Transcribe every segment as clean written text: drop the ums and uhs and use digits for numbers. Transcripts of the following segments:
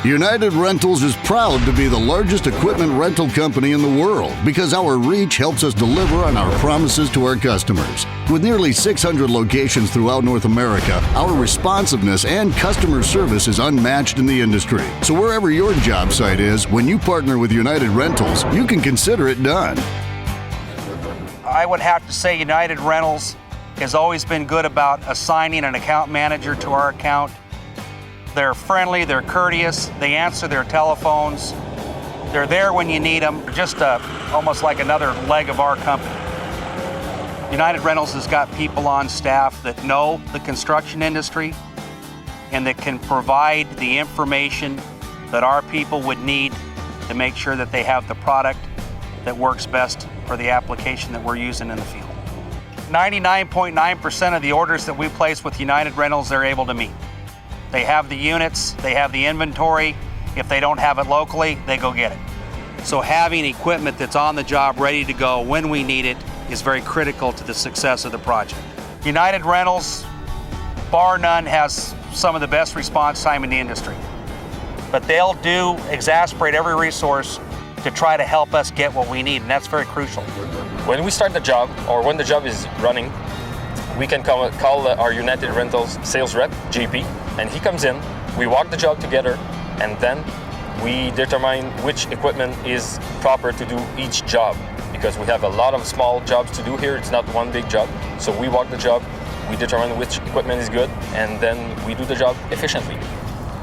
United Rentals is proud to be the largest equipment rental company in the world because our reach helps us deliver on our promises to our customers. With nearly 600 locations throughout North America, our responsiveness and customer service is unmatched in the industry. So wherever your job site is, when you partner with United Rentals, you can consider it done. I would have to say United Rentals has always been good about assigning an account manager to our account. They're friendly, they're courteous, they answer their telephones, they're there when you need them, just almost like another leg of our company. United Rentals has got people on staff that know the construction industry and that can provide the information that our people would need to make sure that they have the product that works best for the application that we're using in the field. 99.9% of the orders that we place with United Rentals, they're able to meet. They have the units, they have the inventory. If they don't have it locally, they go get it. So having equipment that's on the job, ready to go when we need it, is very critical to the success of the project. United Rentals, bar none, has some of the best response time in the industry. But they'll exasperate every resource to try to help us get what we need, and that's very crucial. When we start the job, or when the job is running, we can call our United Rentals sales rep, JP, and he comes in, we walk the job together, and then we determine which equipment is proper to do each job. Because we have a lot of small jobs to do here, it's not one big job. So we walk the job, we determine which equipment is good, and then we do the job efficiently.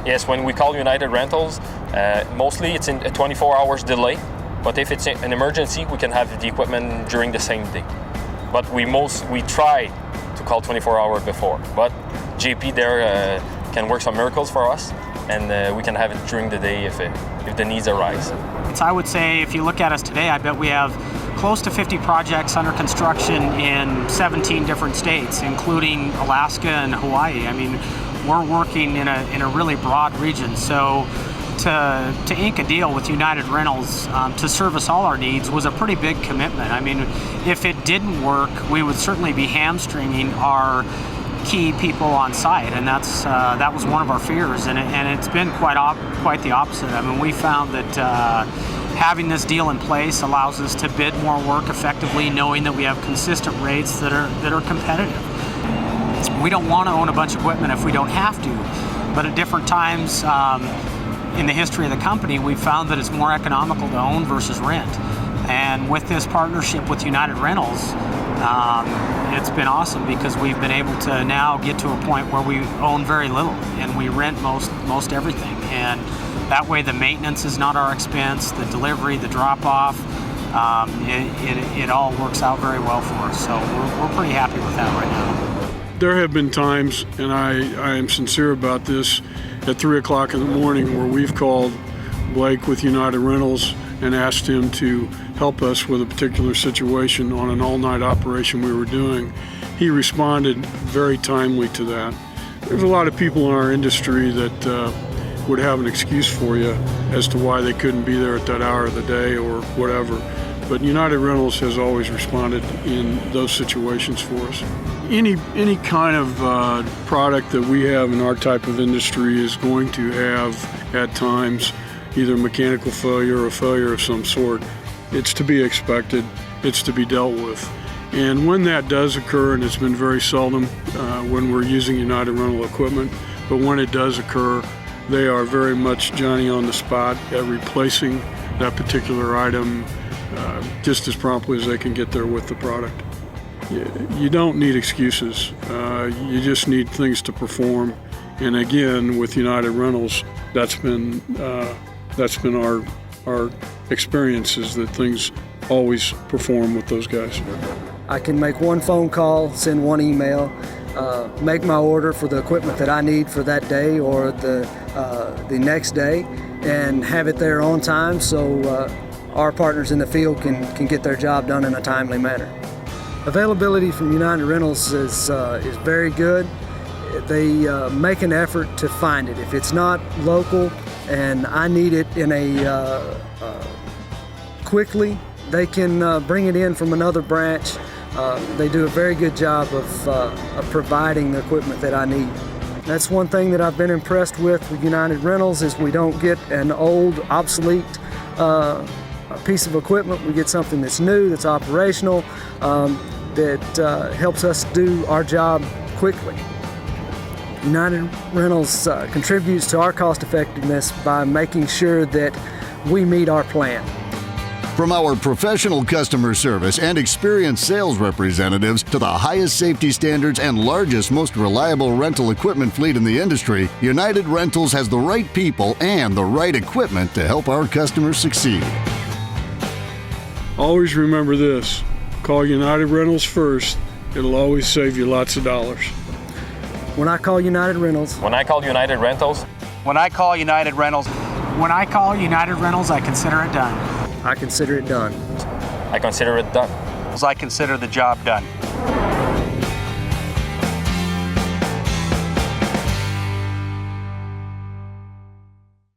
Yes, when we call United Rentals, mostly it's in a 24 hours delay, but if it's an emergency, we can have the equipment during the same day. But we try to call 24 hours before, but JP there can work some miracles for us, and we can have it during the day if the needs arise. I would say if you look at us today, I bet we have close to 50 projects under construction in 17 different states, including Alaska and Hawaii. I mean, we're working in a really broad region. So to ink a deal with United Rentals to service all our needs was a pretty big commitment. I mean, if it didn't work, we would certainly be hamstringing our key people on site, and that was one of our fears, and it's been quite the opposite. I mean, we found that having this deal in place allows us to bid more work effectively, knowing that we have consistent rates that are competitive. We don't want to own a bunch of equipment if we don't have to, but at different times in the history of the company, we've found that it's more economical to own versus rent. And with this partnership with United Rentals, it's been awesome because we've been able to now get to a point where we own very little and we rent most everything. And that way the maintenance is not our expense, the delivery, the drop-off, it all works out very well for us. So we're pretty happy with that right now. There have been times, and I am sincere about this, at 3 o'clock in the morning where we've called Blake with United Rentals and asked him to help us with a particular situation on an all-night operation we were doing. He responded very timely to that. There's a lot of people in our industry that would have an excuse for you as to why they couldn't be there at that hour of the day or whatever. But United Rentals has always responded in those situations for us. Any kind of product that we have in our type of industry is going to have, at times, either mechanical failure or failure of some sort. It's to be expected, it's to be dealt with. And when that does occur, and it's been very seldom when we're using United Rental equipment, but when it does occur, they are very much Johnny on the spot at replacing that particular item just as promptly as they can get there with the product. You don't need excuses, you just need things to perform. And again, with United Rentals, that's been our experience, is that things always perform with those guys. I can make one phone call, send one email, make my order for the equipment that I need for that day or the next day, and have it there on time so our partners in the field can get their job done in a timely manner. Availability from United Rentals is very good. They make an effort to find it. If it's not local and I need it in a quickly, they can bring it in from another branch. They do a very good job of providing the equipment that I need. That's one thing that I've been impressed with United Rentals is we don't get an old, obsolete piece of equipment. We get something that's new, that's operational, that helps us do our job quickly. United Rentals contributes to our cost effectiveness by making sure that we meet our plan. From our professional customer service and experienced sales representatives to the highest safety standards and largest, most reliable rental equipment fleet in the industry, United Rentals has the right people and the right equipment to help our customers succeed. Always remember this, call United Rentals first. It'll always save you lots of dollars. When I call United Rentals, When I call United Rentals, When I call United Rentals, When I call United Rentals, I consider it done. I consider it done. I consider it done. I consider the job done.